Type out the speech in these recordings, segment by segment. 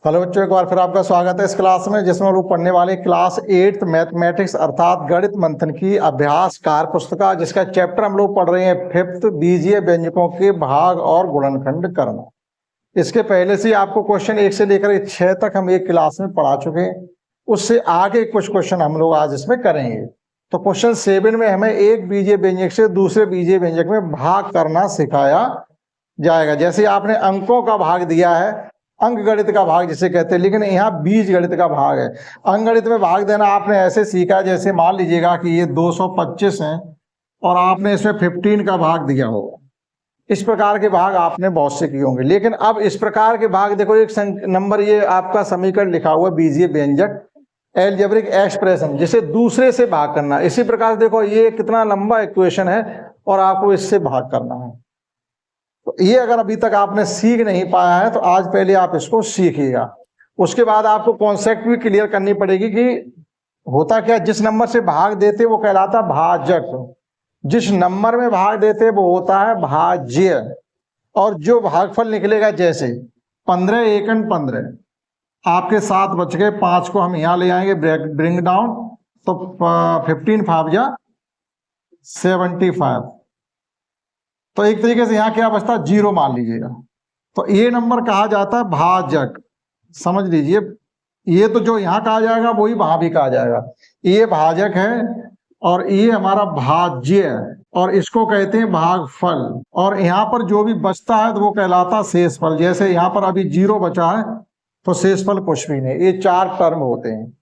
Hello बच्चों, एक बार फिर आपका स्वागत है इस क्लास में, जिसमें हम लोग पढ़ने वाले क्लास 8 मैथमेटिक्स अर्थात गणित मंथन की अभ्यास कार्य पुस्तिका, जिसका चैप्टर हम लोग पढ़ रहे हैं 5th बीजीय व्यंजकों के भाग और गुणनखंड करना। इसके पहले से आपको क्वेश्चन 1 से लेकर 6 तक हम एक क्लास में पढ़ा चुके हैं। उससे आगे कुछ क्वेश्चन हम लोग आज इसमें करेंगे। तो क्वेश्चन 7 में हमें एक बीजीय व्यंजक से दूसरे बीजीय व्यंजक में भाग करना सिखाया जाएगा। जैसे आपने अंकों का भाग दिया है, अंक गणित का भाग जिसे कहते हैं, लेकिन यहाँ बीज गणित का भाग है। अंक गणित में भाग देना आपने ऐसे सीखा, जैसे मान लीजिएगा कि ये 225 है और आपने इसमें 15 का भाग दिया होगा। इस प्रकार के भाग आपने बहुत से किए होंगे। लेकिन अब इस प्रकार के भाग देखो, एक नंबर ये आपका समीकरण लिखा हुआ बीजीय व्यंजक एलजेब्रिक एक्सप्रेशन, जिसे दूसरे से भाग करना। इसी प्रकार देखो ये कितना लंबा इक्वेशन है और आपको इससे भाग करना है। तो ये अगर अभी तक आपने सीख नहीं पाया है तो आज पहले आप इसको सीखिएगा। उसके बाद आपको कॉन्सेप्ट भी क्लियर करनी पड़ेगी कि होता क्या, जिस नंबर से भाग देते वो कहलाता भाजक, जिस नंबर में भाग देते वो होता है भाज्य, और जो भागफल निकलेगा, जैसे 15 एकन 15, आपके 7 बच गए, 5 को हम यहाँ ले आएंगे ब्रिंग डाउन, तो 15 5 जा 75। तो एक तरीके से यहाँ क्या बचता है, 0 मान लीजिएगा। तो ये नंबर कहा जाता है भाजक, समझ लीजिए। ये तो जो यहाँ कहा जाएगा वही वहां भी कहा जाएगा। ये भाजक है और ये हमारा भाज्य है, और इसको कहते हैं भागफल। और यहाँ पर जो भी बचता है तो वो कहलाता शेषफल। जैसे यहाँ पर अभी 0 बचा है तो शेषफल कुछ भी नहीं। ये 4 टर्म होते हैं।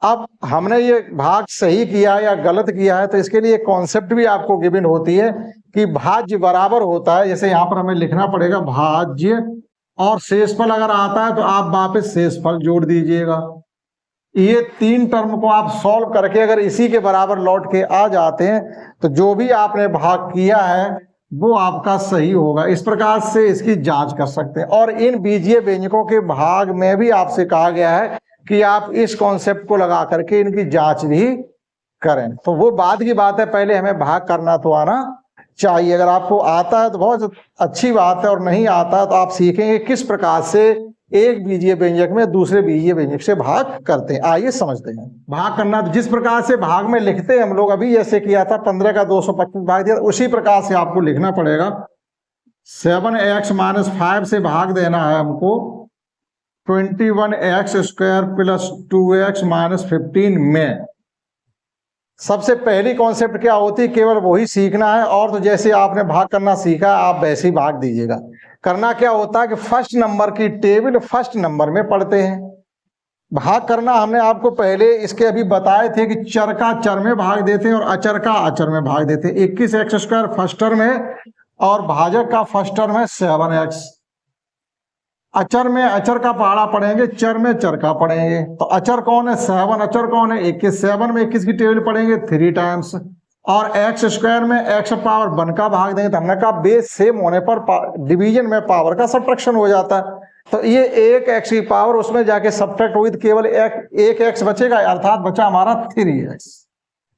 अब हमने ये भाग सही किया या गलत किया है तो इसके लिए कॉन्सेप्ट भी आपको गिवन होती है कि भाज्य बराबर होता है। जैसे यहाँ पर हमें लिखना पड़ेगा भाज्य, और शेषफल अगर आता है तो आप वापस शेषफल जोड़ दीजिएगा। ये 3 टर्म को आप सॉल्व करके अगर इसी के बराबर लौट के आ जाते हैं तो जो भी आपने भाग किया है वो आपका सही होगा। इस प्रकार से इसकी जांच कर सकते हैं। और इन बीजीय व्यंजकों के भाग में भी आपसे कहा गया है कि आप इस कॉन्सेप्ट को लगा करके इनकी जांच भी करें। तो वो बाद की बात है, पहले हमें भाग करना तो आना चाहिए। अगर आपको आता है तो बहुत अच्छी बात है, और नहीं आता है तो आप सीखेंगे किस प्रकार से एक बीजीय व्यंजक में दूसरे बीजीय व्यंजक से भाग करते हैं। आइए समझते हैं। भाग करना तो जिस प्रकार से भाग में लिखते हैं हम लोग, अभी जैसे किया था 15 का 225 भाग दिया, उसी प्रकार से आपको लिखना पड़ेगा। 7x - 5 से भाग देना है हमको 21x² + 2x - 15 में। सबसे पहली कॉन्सेप्ट क्या होती है, केवल वही सीखना है। और तो जैसे आपने भाग करना सीखा आप वैसे ही भाग दीजिएगा। करना क्या होता है कि फर्स्ट नंबर की टेबल फर्स्ट नंबर में पढ़ते हैं। भाग करना हमने आपको पहले इसके अभी बताए थे कि चर का चर में भाग देते हैं और अचर का अचर में भाग देते हैं। 21x² फर्स्ट टर्म है और भाजक का फर्स्ट टर्म है 7x। अचर में अचर का पहाड़ा पढ़ेंगे, चर में चर का पढ़ेंगे। तो अचर कौन है, 7। अचर कौन है, 21। 7 में 21 की टेबल पढ़ेंगे 3 टाइम्स। और x² में x पावर 1 का भाग देंगे। तो हमने कहा बेस सेम होने पर डिवीजन में पावर का सब्ट्रैक्शन हो जाता है। तो ये 1x की पावर उसमें जाके सब्ट्रैक्ट हुई तो केवल एक x बचेगा, अर्थात बचा हमारा 3x।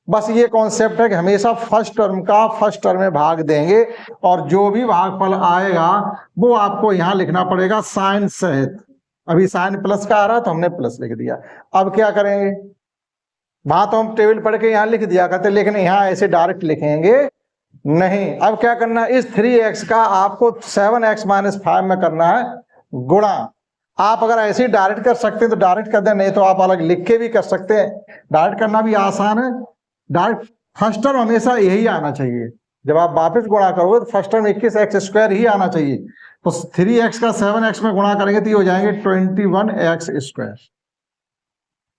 बस ये कॉन्सेप्ट है कि हमेशा फर्स्ट टर्म का फर्स्ट टर्म में भाग देंगे, और जो भी भागफल आएगा वो आपको यहाँ लिखना पड़ेगा साइन सहित। अभी साइन प्लस का आ रहा है तो हमने प्लस लिख दिया। अब क्या करेंगे, वहां तो हम टेबल पढ़ के यहाँ लिख दिया करते, लेकिन यहाँ ऐसे डायरेक्ट लिखेंगे नहीं। अब क्या करना है, इस 3x का आपको 7x - 5 में करना है गुणा। आप अगर ऐसे ही डायरेक्ट कर सकते हैं तो डायरेक्ट कर दें, नहीं तो आप अलग लिख के भी कर सकते हैं। डायरेक्ट करना भी आसान है। डायरेक्ट फर्स्ट टर्म हमेशा यही आना चाहिए। जब आप वापस गुणा करोगे तो फर्स्ट टर्म 21x² ही आना चाहिए। तो 3x का 7x में गुणा करेंगे तो ये हो जाएंगे 21x²।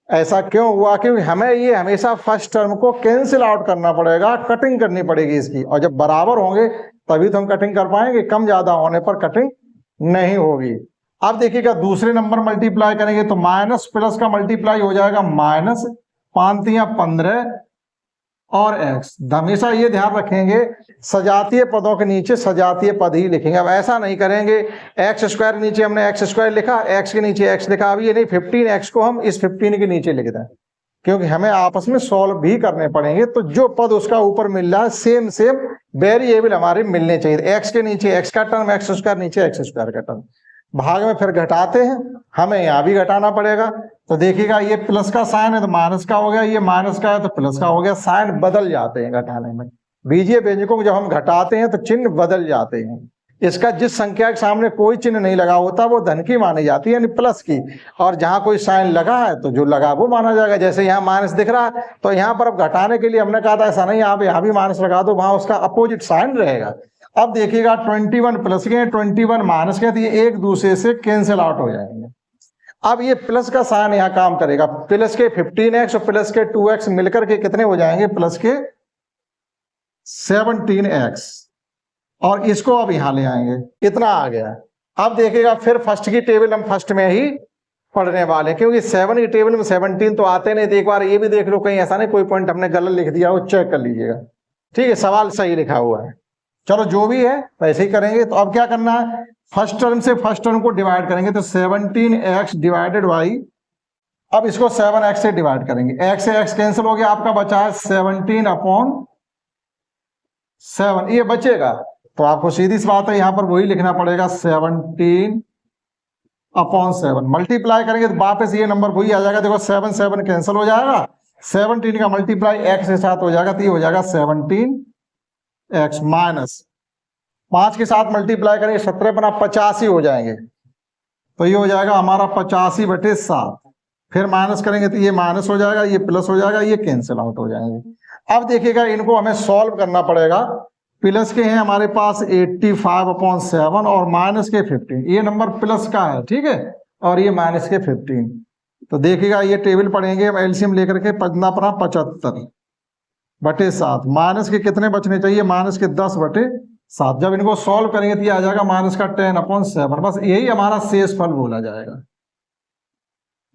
ऐसा क्यों हुआ, क्योंकि हमें ये हमेशा फर्स्ट टर्म को कैंसिल आउट करना पड़ेगा, कटिंग करनी पड़ेगी इसकी। और जब बराबर होंगे तभी तो हम कटिंग कर पाएंगे, कम ज्यादा होने पर कटिंग नहीं होगी। अब देखिएगा दूसरे नंबर मल्टीप्लाई करेंगे तो माइनस प्लस का मल्टीप्लाई हो जाएगा, माइनस 5 × 15 और x। हमेशा ये ध्यान रखेंगे सजातीय पदों के नीचे सजातीय पद ही लिखेंगे। अब ऐसा नहीं करेंगे x² नीचे हमने x² लिखा, x के नीचे x लिखा। अब ये नहीं, 15x को हम इस 15 के नीचे लिख दें, क्योंकि हमें आपस में सॉल्व भी करने पड़ेंगे। तो जो पद उसका ऊपर मिल रहा है सेम वेरिएबल हमारे मिलने चाहिए। x के नीचे x का टर्म, x² नीचे x² का टर्म। भाग में फिर घटाते हैं, हमें यहाँ भी घटाना पड़ेगा। तो देखिएगा ये प्लस का साइन है तो माइनस का हो गया, ये माइनस का है तो प्लस का हो गया, साइन बदल जाते हैं घटाने में। बीजीय व्यंजकों को जब हम घटाते हैं तो चिन्ह बदल जाते हैं। इसका जिस संख्या के सामने कोई चिन्ह नहीं लगा होता वो धन की मानी जाती है, यानी प्लस की, और जहां कोई साइन लगा है तो जो लगा वो माना जाएगा। जैसे यहाँ माइनस दिख रहा है तो यहाँ पर अब घटाने के लिए हमने कहा था ऐसा नहीं, आप यहाँ भी माइनस लगा दो, वहां उसका अपोजिट साइन रहेगा। अब देखिएगा 21 प्लस के 21 माइनस के, तो ये एक दूसरे से कैंसिल आउट हो जाएंगे। अब ये प्लस का साइन यहाँ काम करेगा, प्लस के 15x और प्लस के 2x मिलकर के कितने हो जाएंगे, प्लस के 17x, और इसको अब यहां ले आएंगे, इतना आ गया। अब देखिएगा फिर फर्स्ट की टेबल हम फर्स्ट में ही पढ़ने वाले हैं, क्योंकि 7 की टेबल में 17 तो आते नहीं। तो एक बार ये भी देख लो कहीं ऐसा नहीं कोई पॉइंट हमने गलत लिख दिया हो, चेक कर लीजिएगा। ठीक है, सवाल सही लिखा हुआ है। चलो जो भी है वैसे ही करेंगे। तो अब क्या करना है, फर्स्ट टर्म से फर्स्ट टर्म को डिवाइड करेंगे, तो 17x डिवाइडेड बाई, अब इसको 7x से डिवाइड करेंगे, x से x कैंसिल हो गया, आपका बचा है 17/7, ये बचेगा। तो आपको सीधी सी बात है यहाँ पर वही लिखना पड़ेगा 17/7, मल्टीप्लाई करेंगे तो वापस ये नंबर वही आ जाएगा। देखो 7 कैंसिल हो जाएगा, 17 का मल्टीप्लाई x के साथ हो जाएगा, तो ये हो जाएगा 17x माइनस 5 के साथ मल्टीप्लाई करेंगे 17/85 हो जाएंगे, तो ये हो जाएगा हमारा 85/7। फिर माइनस करेंगे तो ये माइनस हो जाएगा, ये प्लस हो जाएगा, ये कैंसिल आउट हो जाएंगे। अब देखिएगा इनको हमें सॉल्व करना पड़ेगा। प्लस के हैं हमारे पास 85/7 और माइनस के 15, ये नंबर प्लस का है, ठीक है, और ये माइनस के 15। तो देखिएगा ये टेबल पढ़ेंगे एलसीएम लेकर के, 75/7, माइनस के कितने बचने चाहिए, माइनस के 10/7। जब इनको सॉल्व करेंगे तो ये आ जाएगा माइनस का 10/7, बस यही हमारा शेष फल बोला जाएगा।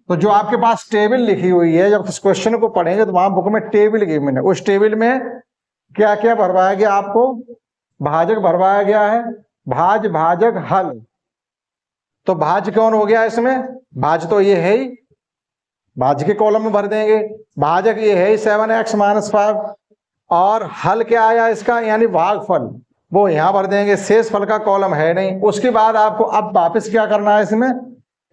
तो जो आपके पास टेबल लिखी हुई है, जब इस क्वेश्चन को पढ़ेंगे तो वहां बुक में टेबल गिवन है, उस टेबल में क्या क्या भरवाया गया, आपको भाजक भरवाया गया है, भाज भाजक हल। तो भाज कौन हो गया इसमें, भाज तो ये है ही, भाज के कॉलम में भर देंगे। भाजक ये है 7x - 5, और हल क्या आया इसका, यानी भागफल, वो यहां भर देंगे। शेष फल का कॉलम है नहीं। उसके बाद आपको अब वापस क्या करना है इसमें,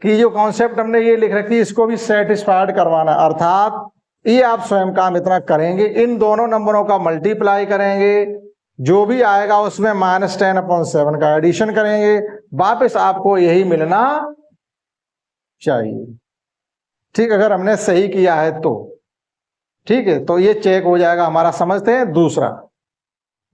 कि जो कॉन्सेप्ट हमने ये लिख रखी है इसको भी सेटिस्फाइड करवाना, अर्थात ये आप स्वयं काम इतना करेंगे, इन दोनों नंबरों का मल्टीप्लाई करेंगे, जो भी आएगा उसमें -10/7 का एडिशन करेंगे, वापस आपको यही मिलना चाहिए। ठीक, अगर हमने सही किया है तो ठीक है, तो ये चेक हो जाएगा हमारा। समझते हैं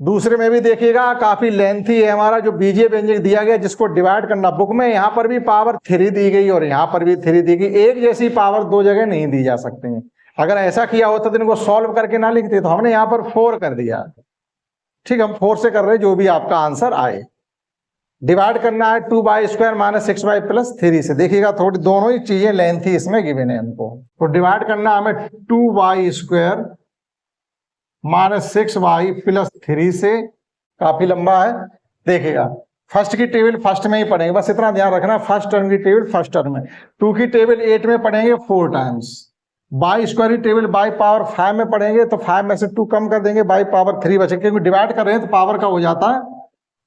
दूसरे में भी देखिएगा, काफी लेंथी है हमारा जो बीजीय व्यंजक दिया गया, जिसको डिवाइड करना। बुक में यहाँ पर भी पावर 3 दी गई और यहाँ पर भी 3 दी गई, एक जैसी पावर दो जगह नहीं दी जा सकती है। अगर ऐसा किया होता तो इनको सॉल्व करके ना लिखते, तो हमने यहाँ पर 4 कर दिया। ठीक, हम 4 से कर रहे हैं, जो भी आपका आंसर आए। डिवाइड करना है 2y² - 6y + 3 से। देखिएगा थोड़ी दोनों ही चीजें लेंथी इसमें गिवन है हमको। तो डिवाइड करना हमें 2y² - 6y + 3 से, काफी लंबा है। देखिएगा फर्स्ट की टेबल फर्स्ट में ही पढ़ेंगे, बस इतना ध्यान रखना, फर्स्ट टर्म की टेबल फर्स्ट टर्म में। 2 की टेबल 8 में पढ़ेंगे 4 टाइम्स। बाई स्क्वायर की टेबल बाई पावर 5 में पढ़ेंगे, तो 5 में से 2 कम कर देंगे, बाई पावर 3 बचेगा, क्योंकि डिवाइड कर रहे हैं तो पावर का हो जाता है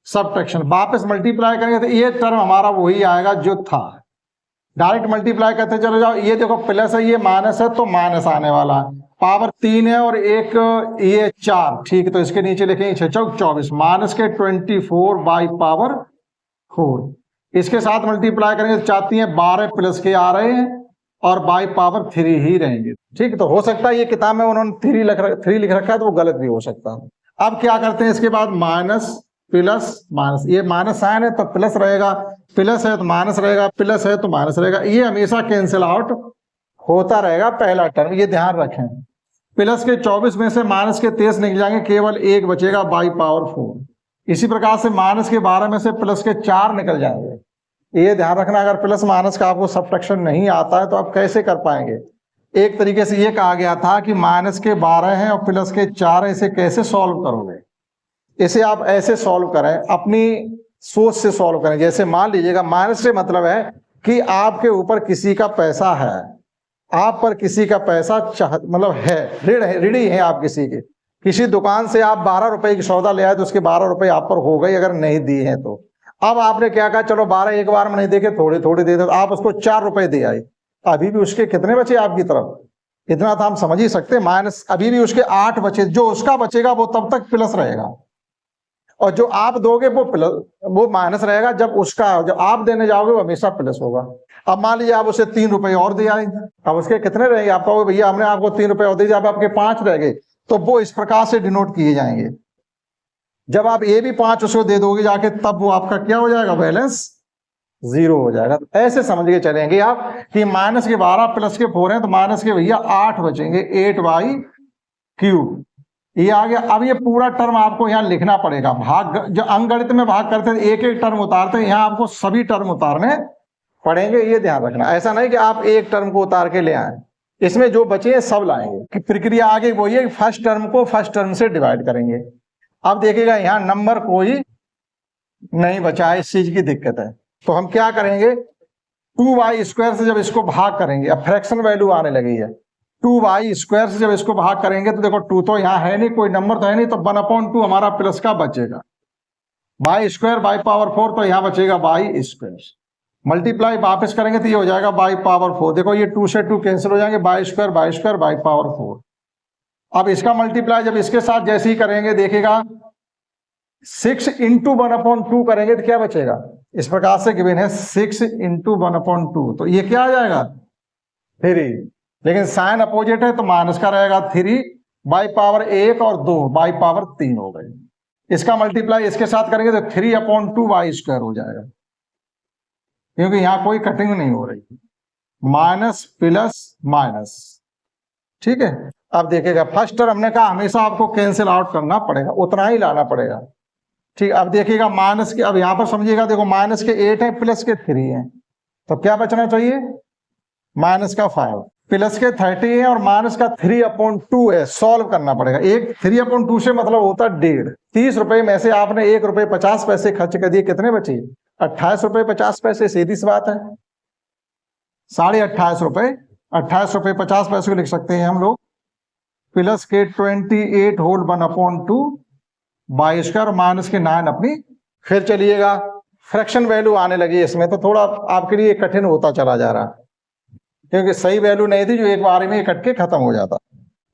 सबट्रैक्शन। वापस मल्टीप्लाई करेंगे तो ये टर्म हमारा वही आएगा जो था, डायरेक्ट मल्टीप्लाई करते चले जाओ। ये देखो प्लस है, ये माइनस है, तो माइनस आने वाला है। पावर 3 है और एक ये 4, ठीक, तो इसके नीचे लिखेंगे 6 चौक 24, माइनस के 24 बाई पावर 4। इसके साथ मल्टीप्लाई करेंगे तो चाहती है 12 प्लस के आ रहे हैं और बाई पावर 3 ही रहेंगे। ठीक, तो हो सकता है ये किताब में उन्होंने 3 लिख रखा है, तो वो गलत भी हो सकता है। अब क्या करते हैं, इसके बाद माइनस प्लस माइनस, ये माइनस साइन है तो प्लस रहेगा, प्लस है तो माइनस रहेगा, प्लस है तो माइनस रहेगा, ये हमेशा कैंसिल आउट होता रहेगा पहला टर्म, ये ध्यान रखें। प्लस के 24 में से माइनस के 23 निकल जाएंगे, केवल 1 बचेगा बाई पावर 4। इसी प्रकार से माइनस के 12 में से प्लस के 4 निकल जाएंगे, ये ध्यान रखना। अगर प्लस माइनस का आपको सबट्रैक्शन नहीं आता है तो आप कैसे कर पाएंगे। एक तरीके से ये कहा गया था कि माइनस के 12 हैं और प्लस के 4 है, इसे कैसे सॉल्व करोगे। इसे आप ऐसे सॉल्व करें, अपनी सोच से सॉल्व करें। जैसे मान लीजिएगा माइनस से मतलब है कि आपके ऊपर किसी का पैसा है, आप पर किसी का पैसा मतलब है, ऋणी है आप किसी के, किसी दुकान से आप 12 रुपए की सौदा ले आए तो उसके 12 रुपए आप पर हो गए, अगर नहीं दिए हैं तो अब आपने क्या कहा, चलो 12 एक बार में नहीं देखे, थोड़े थोड़े दे दो, आप उसको 4 रुपए दे आए, अभी भी उसके कितने बचे आपकी तरफ, इतना तो हम समझ ही सकते, माइनस अभी भी उसके 8 बचे, जो उसका बचेगा वो तब तक प्लस रहेगा, और जो आप दोगे वो प्लस, वो माइनस रहेगा, जब आप देने जाओगे वो हमेशा प्लस होगा। अब मान लीजिए आप उसे 3 रुपए और दे आए, अब उसके कितने रहेंगे, आप कहोगे भैया हमने आपको 3 रुपए और दे दिया, अब आपके 5 रह गए, तो वो इस प्रकार से डिनोट किए जाएंगे। जब आप ये भी 5 उसको दे दोगे जाके, तब वो आपका क्या हो जाएगा, बैलेंस 0 हो जाएगा। तो ऐसे समझ के चलेंगे आप कि माइनस के 12 प्लस के 4 हैं, तो माइनस के भैया 8 बचेंगे, 8/क्यूब, ये आ गया। अब ये पूरा टर्म आपको यहाँ लिखना पड़ेगा, भाग जो अंकगणित में भाग करते हैं एक एक टर्म उतारते हैं, यहाँ आपको सभी टर्म उतारने पड़ेंगे, ये ध्यान रखना। ऐसा नहीं कि आप एक टर्म को उतार के ले आए, इसमें जो बचे हैं सब लाएंगे। कि प्रक्रिया आगे वही है, फर्स्ट टर्म को फर्स्ट टर्म से डिवाइड करेंगे। अब देखिएगा यहाँ नंबर कोई नहीं बचा है, इस चीज की दिक्कत है, तो हम क्या करेंगे, 2y² से जब इसको भाग करेंगे, अब फ्रैक्शन वैल्यू आने लगी है, 2y² से जब इसको भाग करेंगे तो देखो 2 तो यहाँ है नहीं, कोई नंबर तो है नहीं, तो 1/2 हमारा प्लस का बचेगा, y² बाई पावर 4, तो यहाँ बचेगा y², मल्टीप्लाई वापस करेंगे तो ये हो जाएगा बाई पावर 4, देखो ये 2 से 2 कैंसिल हो जाएंगे, y² बाई पावर 4। अब इसका मल्टीप्लाई जब इसके साथ जैसे ही करेंगे, देखिएगा 6 इंटू 1/2 करेंगे तो क्या बचेगा, इस प्रकार से गिवन है 6 इंटू 1/2, तो ये क्या आ जाएगा 3, लेकिन साइन अपोजिट है तो माइनस का रहेगा, 3 बाई पावर 1 और 2 बाई पावर 3 हो गए। इसका मल्टीप्लाई इसके साथ करेंगे तो 3/2 y² हो जाएगा, क्योंकि यहां कोई कटिंग नहीं हो रही, माइनस प्लस माइनस, ठीक है। अब देखिएगा फर्स्ट टर्म हमने कहा हमेशा आपको कैंसिल आउट करना पड़ेगा, उतना ही लाना पड़ेगा, ठीक। अब देखिएगा माइनस के, अब यहां पर समझिएगा, देखो माइनस के 8 है, प्लस के 3 है, तो क्या बचना चाहिए, माइनस का 5, प्लस के 30 है और माइनस का 3/2 है, सॉल्व करना पड़ेगा। एक 3/2 से मतलब होता है 1.5, 30 रुपए में से आपने 1 रुपए 50 पैसे खर्च कर दिए, कितने बचे, 28 रुपए 50 पैसे, सीधी सी बात है, 28.5 रुपए, 28 रुपए 50 पैसे को लिख सकते हैं हम लोग, प्लस के 28 होल 1/2 y² माइनस के 9 अपनी। फिर चलिएगा फ्रैक्शन वैल्यू आने लगी इसमें, तो थोड़ा आपके लिए कठिन होता चला जा रहा, क्योंकि सही वैल्यू नहीं थी जो एक बार में कट के खत्म हो जाता।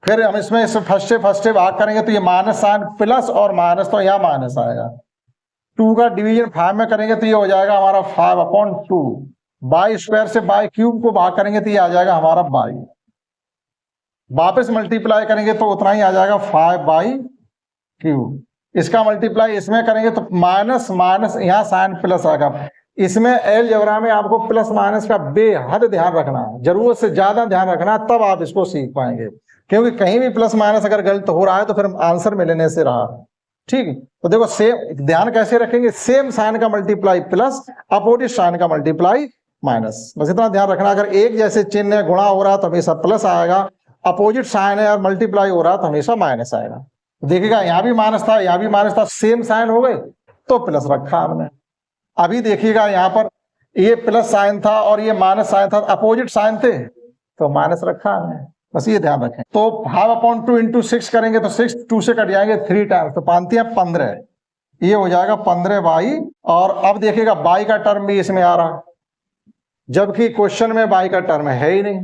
फिर हम इसमें फर्स्ट से भाग करेंगे तो ये माइनस साइन, प्लस और माइनस, तो यहाँ माइनस आएगा, 2 का डिवीजन 5 में करेंगे तो ये हो जाएगा हमारा 5/2, y² से y³ को भाग करेंगे तो ये आ जाएगा हमारा y, वापस मल्टीप्लाई करेंगे तो उतना ही आ जाएगा 5/3, इसका मल्टीप्लाई इसमें करेंगे तो माइनस माइनस, यहाँ साइन प्लस आएगा। इसमें अलजेब्रा में आपको प्लस माइनस का बेहद ध्यान रखना है, जरूरत से ज्यादा ध्यान रखना, तब आप इसको सीख पाएंगे, क्योंकि कहीं भी प्लस माइनस अगर गलत हो रहा है तो फिर आंसर मिलने से रहा, ठीक। तो देखो सेम ध्यान कैसे रखेंगे, सेम साइन का मल्टीप्लाई प्लस, अपोजिट साइन का मल्टीप्लाई माइनस, बस इतना ध्यान रखना। अगर एक जैसे चिन्ह है, गुणा हो रहा तो हमेशा प्लस आएगा, अपोजिट साइन है और मल्टीप्लाई हो रहा तो हमेशा माइनस आएगा। देखिएगा यहाँ भी माइनस था, यहाँ भी माइनस था, सेम साइन हो गए तो प्लस रखा हमने। अभी देखिएगा यहाँ पर ये प्लस साइन था और ये माइनस साइन था, अपोजिट साइन थे तो माइनस रखा हमने, बस ये ध्यान रखें। तो 5/2 इंटू 6 करेंगे तो 6 2 से कट जाएंगे 3 टाइम्स, तो पांति 15, ये हो जाएगा 15y। और अब देखिएगा y का टर्म भी इसमें आ रहा, जबकि क्वेश्चन में y का टर्म है ही नहीं,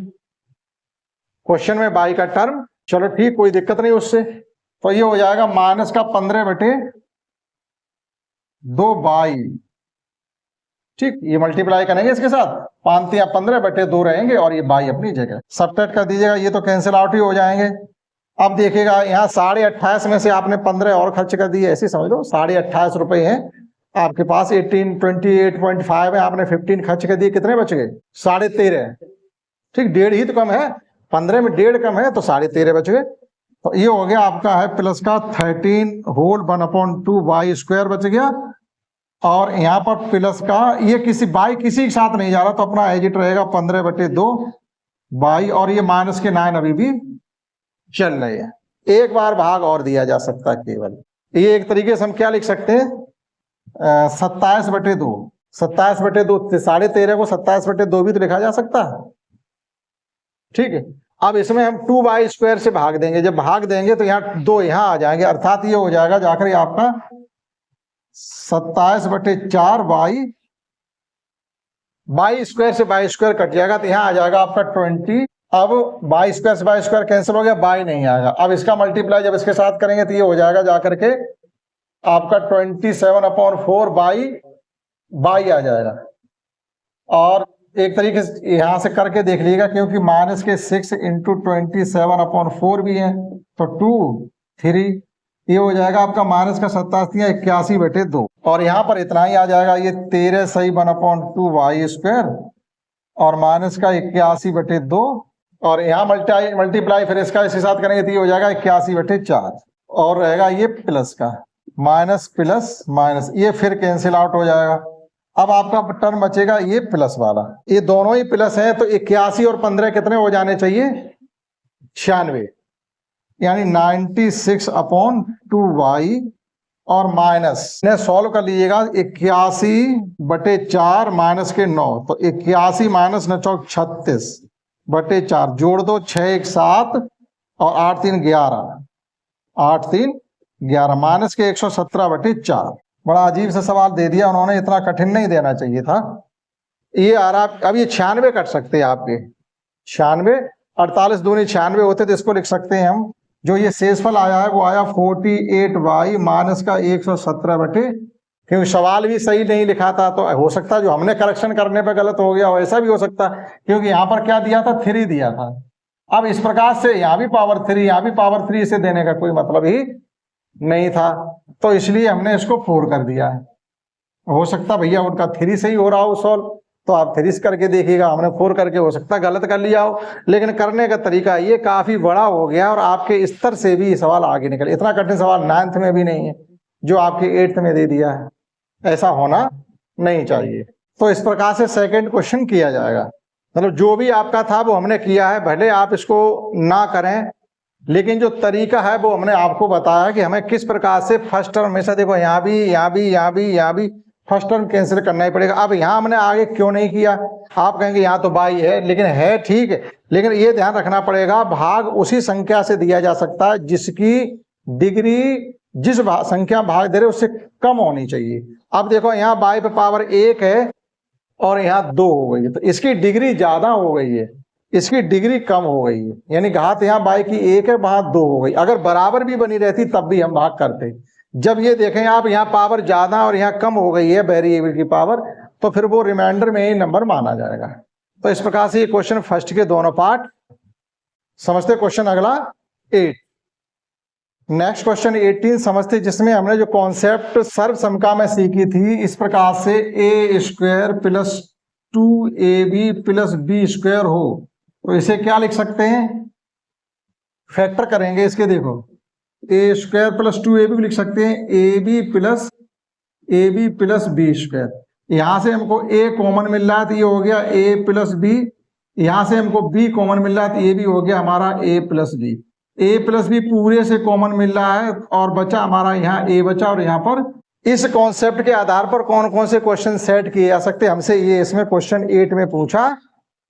क्वेश्चन में y का टर्म, चलो ठीक, कोई दिक्कत नहीं उससे, तो ये हो जाएगा माइनस का 15/2y, ठीक। ये मल्टीप्लाई करेंगे इसके साथ, 5 या 15/2 रहेंगे और ये y अपनी जगह, सबट्रैक्ट कर दीजिएगा, ये तो कैंसिल आउट ही हो जाएंगे। अब देखिएगा यहाँ 28.5 में से आपने 15 और खर्च कर दिए, ऐसे समझ लो 28.5 रुपए हैं आपके पास, 28.5 है, आपने 15 खर्च कर दिए, कितने बच गए 13.5, ठीक, 1.5 ही तो कम है, 15 में 1.5 कम है तो 13.5 बच गए। तो ये हो गया आपका है प्लस का 13 होल 1/2 y² बच गया, और यहाँ पर प्लस का ये किसी y किसी के साथ नहीं जा रहा तो अपना एजिट रहेगा 15/2 y, और ये माइनस के 9 अभी भी चल रहे हैं। एक बार भाग और दिया जा सकता है केवल, ये एक तरीके से हम क्या लिख सकते हैं, 27/2, 27/2, 13.5 को 27/2 भी तो लिखा जा सकता है, ठीक है। अब इसमें हम 2y² से भाग देंगे, जब भाग देंगे तो यहाँ 2 यहाँ आ जाएंगे, अर्थात ये हो जाएगा जाकर आपका 27/4 बाई स्क्वायर से बाई स्क्वायर कट जाएगा तो यहाँ आ जाएगा आपका 20। अब बाई स्क्वायर से बाई स्क्वायर कैंसिल हो गया, बाई नहीं आएगा। अब इसका मल्टीप्लाई जब इसके साथ करेंगे तो ये हो जाएगा जाकर के आपका 27/4 बाई आ जाएगा। और एक तरीके से यहां से करके देख लीजिएगा, क्योंकि माइनस के 6 × 27/4 भी है तो 2 3 ये हो जाएगा आपका माइनस का 87/81/2। और यहाँ पर इतना ही आ जाएगा, ये 13 सही 1/2 वाई स्क्वायर और माइनस का 81/2 और यहाँ मल्टीप्लाई फिर इसका इसके साथ करेंगे तो ये हो जाएगा 81/4 और रहेगा ये प्लस का माइनस प्लस माइनस, ये फिर कैंसिल आउट हो जाएगा। अब आपका टर्म बचेगा ये प्लस वाला, ये दोनों ही प्लस है तो 81 और 15 कितने हो जाने चाहिए 96, यानी 96/2y और माइनस ने सॉल्व कर लीजिएगा 81/4 माइनस के 9 तो 81 माइनस 9 चौक 36/4 जोड़ दो 6 1 7 और 8 3 11 8 3 11 माइनस के 117/4। बड़ा अजीब सा सवाल दे दिया उन्होंने, इतना कठिन नहीं देना चाहिए था। ये आ रहा, अब ये 96 कट सकते हैं आपके 96 48 दूनी 96 होते तो इसको लिख सकते हैं हम। जो ये शेषफल आया है वो आया 48y माइनस का 117 क्योंकि सवाल भी सही नहीं लिखा था तो हो सकता है जो हमने करेक्शन करने पे गलत हो गया वैसा भी हो सकता है, क्योंकि यहाँ पर क्या दिया था 3 दिया था। अब इस प्रकार से यहाँ भी पावर 3 यहाँ भी पावर 3 से देने का कोई मतलब ही नहीं था, तो इसलिए हमने इसको 4 कर दिया है। हो सकता भैया उनका 3 से ही हो रहा हो सॉल्व तो आप 3 करके देखिएगा, हमने 4 करके हो सकता गलत कर लिया हो, लेकिन करने का तरीका ये काफी बड़ा हो गया और आपके स्तर से भी सवाल आगे निकले। इतना कठिन सवाल 9th में भी नहीं है जो आपके 8th में दे दिया है, ऐसा होना नहीं चाहिए। तो इस प्रकार से सेकंड क्वेश्चन किया जाएगा, मतलब जो भी आपका था वो हमने किया है, भले आप इसको ना करें लेकिन जो तरीका है वो हमने आपको बताया कि हमें किस प्रकार से फर्स्ट टर्म हमेशा देखो यहाँ भी फर्स्ट टर्म कैंसिल करना ही पड़ेगा। अब यहाँ हमने आगे क्यों नहीं किया, आप कहेंगे यहाँ तो बाई है, लेकिन है ठीक है, लेकिन ये ध्यान रखना पड़ेगा भाग उसी संख्या से दिया जा सकता है जिसकी डिग्री जिस संख्या भाग दे रहे उससे कम होनी चाहिए। अब देखो यहाँ बाई पे पावर 1 है और यहाँ 2 हो गई है तो इसकी डिग्री ज्यादा हो गई है, इसकी डिग्री कम हो गई है, यानी घात यहाँ बाई की 1 है वहां 2 हो गई। अगर बराबर भी बनी रहती तब भी हम भाग करते। जब ये देखें आप यहाँ पावर ज्यादा और यहाँ कम हो गई है वेरिएबल की पावर, तो फिर वो रिमाइंडर में ही नंबर माना जाएगा। तो इस प्रकार से ये क्वेश्चन फर्स्ट के दोनों पार्ट समझते। क्वेश्चन अगला 8, नेक्स्ट क्वेश्चन 18 समझते, जिसमें हमने जो कॉन्सेप्ट सर्व समका में सीखी थी, इस प्रकार से a² + 2ab + b² हो तो इसे क्या लिख सकते हैं, फैक्टर करेंगे इसके। देखो a² + 2ab लिख सकते हैं ab + b²। यहां से हमको a कॉमन मिल रहा है तो ये हो गया a + b, यहां से हमको b कॉमन मिल रहा है तो ये भी हो गया हमारा a + b। a + b पूरे से कॉमन मिल रहा है और बचा हमारा यहाँ a बचा। और यहाँ पर इस कॉन्सेप्ट के आधार पर कौन कौन से क्वेश्चन सेट किए जा सकते हैं हमसे, ये इसमें क्वेश्चन 8 में पूछा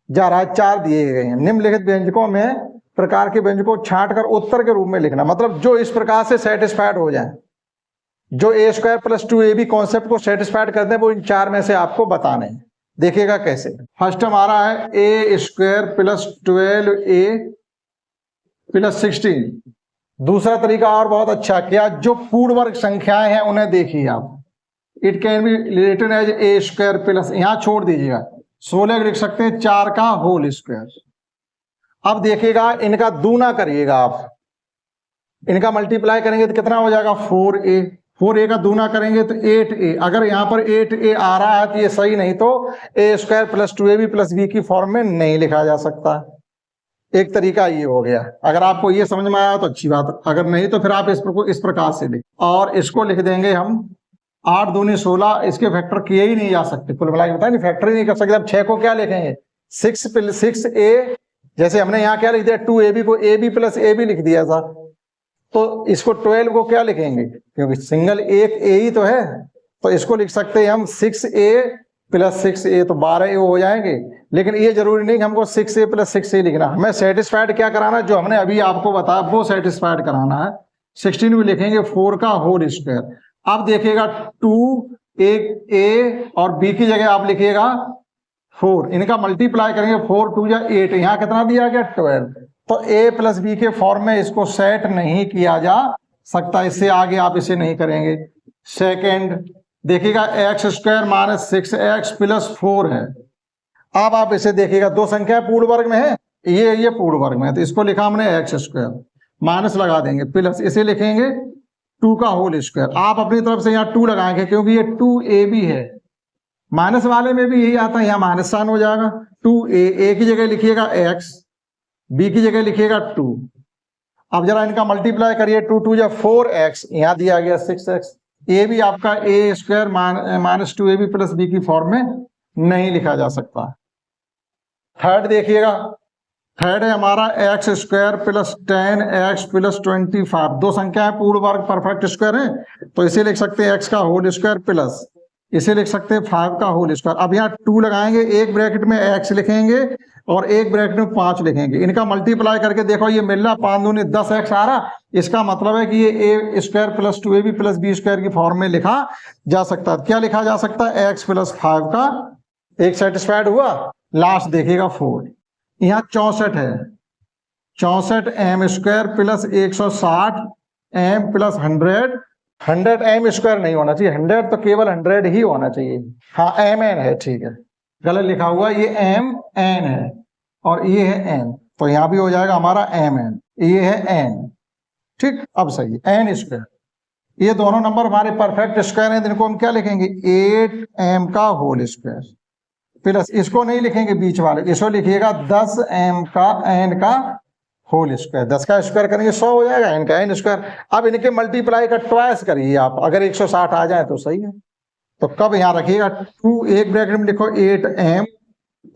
जा रहा है। 4 दिए गए हैं, निम्नलिखित व्यंजकों में प्रकार के व्यंजकों को छांट कर उत्तर के रूप में लिखना, मतलब जो इस प्रकार से सेटिस्फाइड हो जाए, जो a² + 2ab कॉन्सेप्ट को सेटिस्फाइड करते हैं वो इन 4 में से आपको बताने हैं। देखिएगा कैसे। फर्स्ट हमारा है a² + 12a + 16। दूसरा तरीका और बहुत अच्छा किया, जो पूर्ण वर्ग संख्याएं हैं उन्हें देखिए आप, it can be written as a² + यहाँ छोड़ दीजिएगा 16 लिख सकते हैं 4 का होल स्क्वायर। अब देखिएगा इनका दूना करिएगा आप, इनका मल्टीप्लाई करेंगे तो कितना हो जाएगा 4a, 4a का दूना करेंगे तो 8a। अगर यहाँ पर 8a आ रहा है तो ये सही, नहीं तो a² + 2ab + b की फॉर्म में नहीं लिखा जा सकता। एक तरीका ये हो गया, अगर आपको ये समझ में आया तो अच्छी बात, अगर नहीं तो फिर आप इस प्रकार से लिख, और इसको लिख देंगे हम 8 दूनी 16। इसके फैक्टर किए ही नहीं जा सकते, कुल मिला के बताया नहीं, फैक्टर ही नहीं कर सकते। अब 6 को क्या लिखेंगे 6a, जैसे हमने यहाँ क्या लिख दिया 2ab को ab + ab लिख दिया था, तो इसको 12 को क्या लिखेंगे, क्योंकि सिंगल एक a ही तो है, तो इसको लिख सकते हैं हम 6a + 6a, तो 12a हो जाएंगे। लेकिन ये जरूरी नहीं कि हमको 6a + 6a लिखना, हमें सेटिस्फाइड क्या कराना, जो हमने अभी आपको बताया वो सेटिस्फाइड कराना है। 16 भी लिखेंगे 4 का होल स्क्वायर। अब देखिएगा 2 एक ए और बी की जगह आप लिखिएगा 4, इनका मल्टीप्लाई करेंगे 4 2 या 8, यहाँ कितना दिया गया 12। तो ए प्लस बी के फॉर्म में इसको सेट नहीं किया जा सकता, इससे आगे आप इसे नहीं करेंगे। सेकेंड देखिएगा x square minus 6x plus 4 है। अब आप इसे देखिएगा, दो संख्या पूर्ण वर्ग में है, ये पूर्ण वर्ग में है, तो इसको लिखा हमने एक्स स्क्वायर, माइनस लगा देंगे, प्लस इसे लिखेंगे 2 का होल स्क्वायर। आप अपनी तरफ से यहाँ 2 लगाएंगे क्योंकि ये 2ab है, माइनस वाले में भी यही आता है, यहाँ माइनस साइन हो जाएगा। 2a की जगह लिखिएगा x, b की जगह लिखिएगा 2। अब जरा इनका मल्टीप्लाई करिए, 2 2 या 4x, यहाँ दिया गया 6x। ये भी आपका a square minus 2ab plus b की फॉर्म में नहीं लिखा जा सकता। थर्ड देखिएगा, थर्ड है हमारा x square plus 10x plus 25। दो संख्या है पूर्ण वर्ग परफेक्ट स्क्वायर है, तो इसे लिख सकते हैं x का होल स्क्वायर प्लस इसे लिख सकते हैं 5 का होल स्क्वायर। अब यहाँ 2 लगाएंगे, एक ब्रैकेट में x लिखेंगे और एक ब्रैकेट में 5 लिखेंगे, इनका मल्टीप्लाई करके देखो ये मिल रहा 5 दूनी 10x आ रहा। इसका मतलब है कि ये a square plus 2ab plus b square की फॉर्म में लिखा जा सकता है। क्या लिखा जा सकता है? x प्लस 5 का, एक सेटिस्फाइड हुआ। लास्ट देखिएगा 4, यहाँ 64 है, 64 m square plus 160 m plus 100 m square नहीं होना चाहिए, 100 तो केवल 100 ही होना चाहिए। हाँ mn है, ठीक है, गलत लिखा हुआ, ये mn है और ये है n, तो यहाँ भी हो जाएगा हमारा mn, ये है n, ठीक। अब सही है, n स्क्वायर, ये दोनों नंबर हमारे परफेक्ट स्क्वायर हैं, इनको हम क्या लिखेंगे 8m का होल स्क्वायर प्लस इसको नहीं लिखेंगे बीच वाले, इसको लिखिएगा 10m का n का होल स्क्वायर। 10 का स्क्वायर करेंगे 100 हो जाएगा, n का n स्क्वायर। अब इनके मल्टीप्लाई का ट्वाइस करिए आप, अगर 160 आ जाए तो सही है। तो कब यहाँ रखिएगा 2, एक ब्रैकेट में लिखो 8m,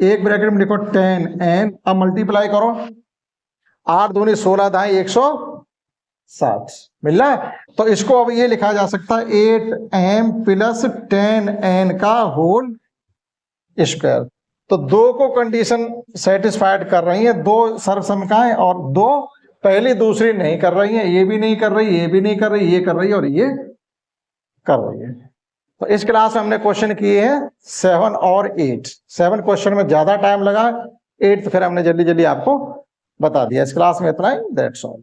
एक ब्रैकेट में लिखो 10n। अब मल्टीप्लाई करो, 8 दूनी 16 दाएं 160 मिल रहा है। तो इसको अब ये लिखा जा सकता है 8m प्लस 10n का होल स्क्वायर। तो दो को कंडीशन सेटिस्फाइड कर रही है, दो सर्वसमकाएं, और दो पहली दूसरी नहीं कर रही है, ये भी नहीं कर रही, ये भी नहीं कर रही, ये कर रही है और ये कर रही है। तो इस क्लास में हमने क्वेश्चन किए हैं 7 और 8। 7 क्वेश्चन में ज्यादा टाइम लगा, 8 तो फिर हमने जल्दी जल्दी आपको बता दिया। इस क्लास में इतना ही, दैट्स ऑल।